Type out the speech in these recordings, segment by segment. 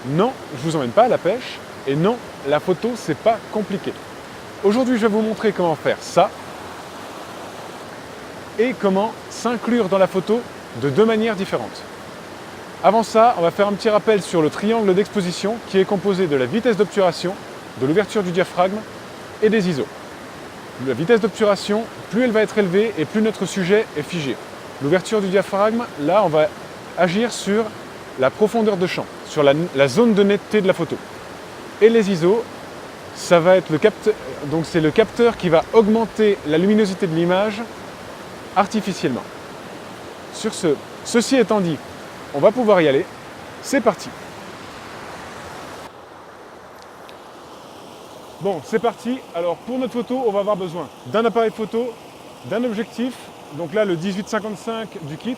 Non, je vous emmène pas à la pêche, et non, la photo, c'est pas compliqué. Aujourd'hui, je vais vous montrer comment faire ça, et comment s'inclure dans la photo de deux manières différentes. Avant ça, on va faire un petit rappel sur le triangle d'exposition qui est composé de la vitesse d'obturation, de l'ouverture du diaphragme et des ISO. La vitesse d'obturation, plus elle va être élevée et plus notre sujet est figé. L'ouverture du diaphragme, là, on va agir sur la profondeur de champ, sur la zone de netteté de la photo. Et les ISO, ça va être le capteur, donc c'est le capteur qui va augmenter la luminosité de l'image artificiellement. Sur ceci étant dit, on va pouvoir y aller. C'est parti. Bon, c'est parti. Alors, pour notre photo, on va avoir besoin d'un appareil photo, d'un objectif, donc là, le 18-55 du kit,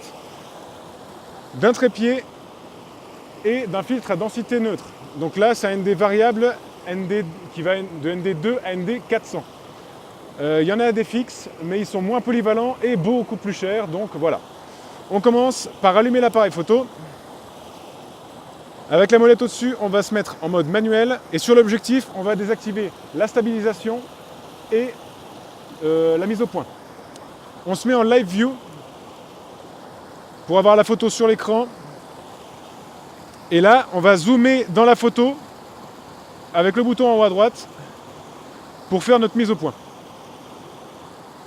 d'un trépied et d'un filtre à densité neutre. Donc là, c'est un ND variable ND, qui va de ND2 à ND400. Il y en a des fixes, mais ils sont moins polyvalents et beaucoup plus chers, donc voilà. On commence par allumer l'appareil photo. Avec la molette au-dessus, on va se mettre en mode manuel et sur l'objectif, on va désactiver la stabilisation et la mise au point. On se met en live view pour avoir la photo sur l'écran. Et là, on va zoomer dans la photo avec le bouton en haut à droite pour faire notre mise au point.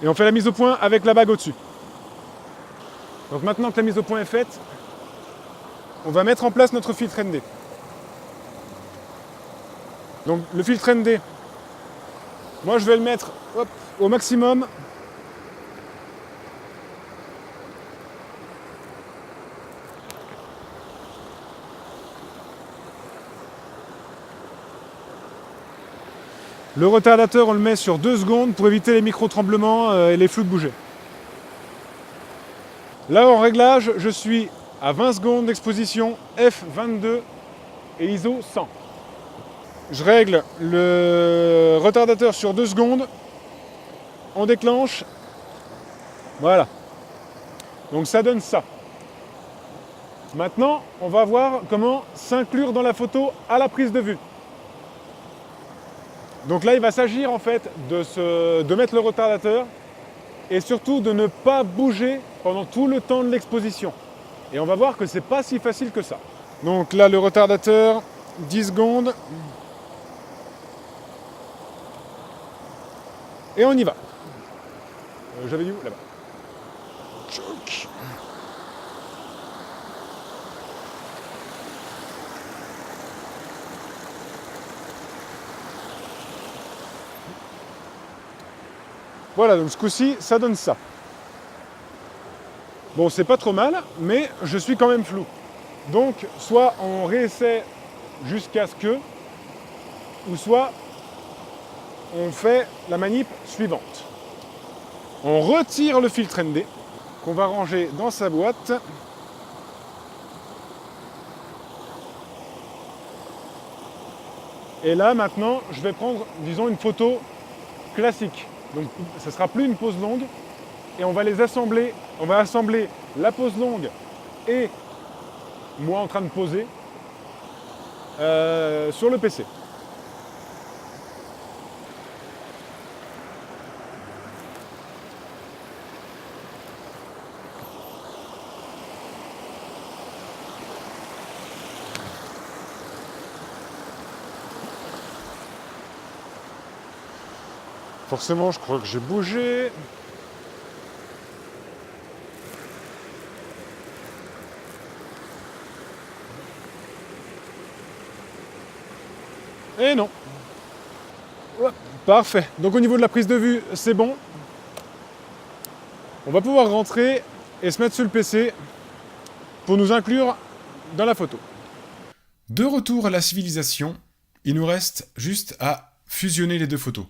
Et on fait la mise au point avec la bague au-dessus. Donc maintenant que la mise au point est faite, on va mettre en place notre filtre ND. Donc le filtre ND, moi je vais le mettre au maximum. Le retardateur, on le met sur 2 secondes pour éviter les micro-tremblements et les flous de bouger. Là en réglage, je suis à 20 secondes d'exposition, f22 et ISO 100. Je règle le retardateur sur 2 secondes, on déclenche, voilà. Donc ça donne ça. Maintenant, on va voir comment s'inclure dans la photo à la prise de vue. Donc là, il va s'agir en fait de mettre le retardateur et surtout de ne pas bouger pendant tout le temps de l'exposition. Et on va voir que c'est pas si facile que ça. Donc là, le retardateur, 10 secondes. Et on y va. J'avais dit où? Là-bas. Tchouk. Voilà, donc ce coup-ci, ça donne ça. Bon, c'est pas trop mal, mais je suis quand même flou. Donc, soit on réessaie jusqu'à ce que, ou soit on fait la manip suivante. On retire le filtre ND, qu'on va ranger dans sa boîte. Et là, maintenant, je vais prendre, disons, une photo classique. Donc, ce ne sera plus une pose longue. Et on va les assembler. On va assembler la pose longue et moi en train de poser sur le PC. Forcément, je crois que j'ai bougé. Et non. Ouais, parfait. Donc au niveau de la prise de vue, c'est bon. On va pouvoir rentrer et se mettre sur le PC pour nous inclure dans la photo. De retour à la civilisation, il nous reste juste à fusionner les deux photos.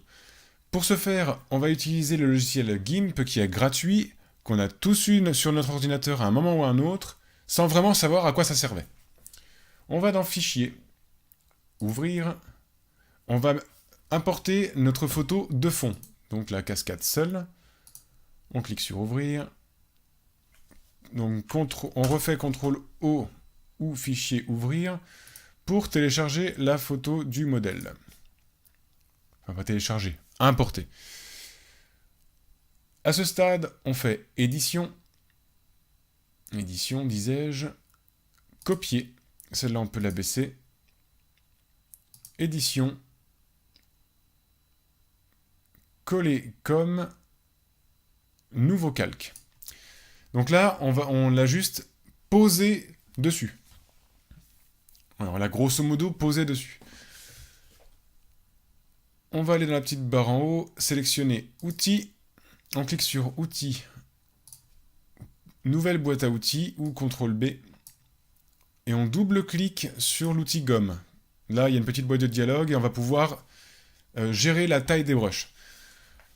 Pour ce faire, on va utiliser le logiciel GIMP qui est gratuit, qu'on a tous eu sur notre ordinateur à un moment ou à un autre, sans vraiment savoir à quoi ça servait. On va dans Fichier, Ouvrir, on va importer notre photo de fond, donc la cascade seule. On clique sur Ouvrir. Donc on refait CTRL O ou Fichier Ouvrir pour télécharger la photo du modèle. Enfin, pas télécharger, importer. À ce stade, on fait édition. Édition, disais-je. Copier. Celle-là, on peut la baisser. Édition. Coller comme. Nouveau calque. Donc là, on l'a juste posé dessus. Alors, on l'a grosso modo posé dessus. On va aller dans la petite barre en haut, sélectionner Outils. On clique sur Outils, Nouvelle boîte à outils ou CTRL B. Et on double-clique sur l'outil gomme. Là, il y a une petite boîte de dialogue et on va pouvoir gérer la taille des brushes.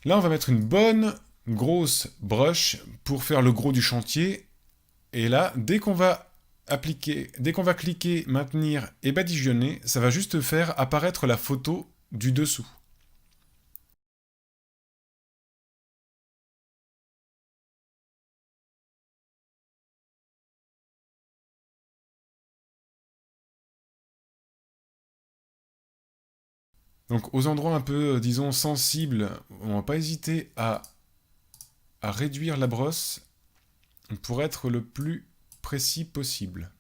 Là, on va mettre une bonne grosse brush pour faire le gros du chantier. Et là, dès qu'on va cliquer, maintenir et badigeonner, ça va juste faire apparaître la photo du dessous. Donc aux endroits un peu, disons, sensibles, on va pas hésiter à réduire la brosse pour être le plus précis possible.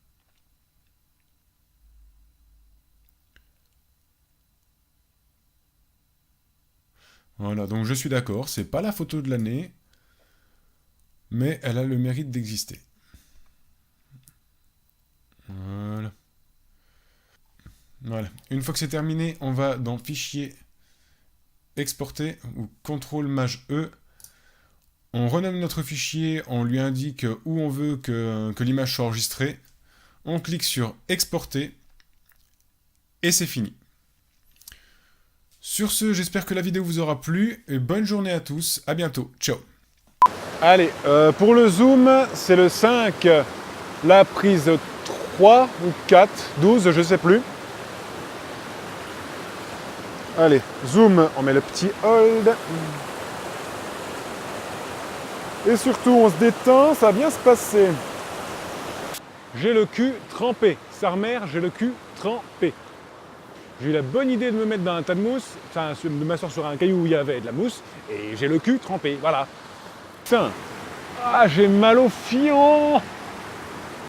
Voilà, donc je suis d'accord, c'est pas la photo de l'année, mais elle a le mérite d'exister. Voilà. Voilà. Une fois que c'est terminé, on va dans Fichier, Exporter, ou CTRL-MAJ-E. On renomme notre fichier, on lui indique où on veut que l'image soit enregistrée. On clique sur Exporter, et c'est fini. Sur ce, j'espère que la vidéo vous aura plu, et bonne journée à tous, à bientôt, ciao. Allez, pour le zoom, c'est le 5, la prise 3 ou 4, 12, je sais plus. Allez, zoom, on met le petit hold. Et surtout, on se détend, ça va bien se passer. J'ai le cul trempé. Sarmer, j'ai le cul trempé. J'ai eu la bonne idée de me mettre dans un tas de mousse, enfin de m'asseoir sur un caillou où il y avait de la mousse, et j'ai le cul trempé, voilà. Putain, ah j'ai mal au fion.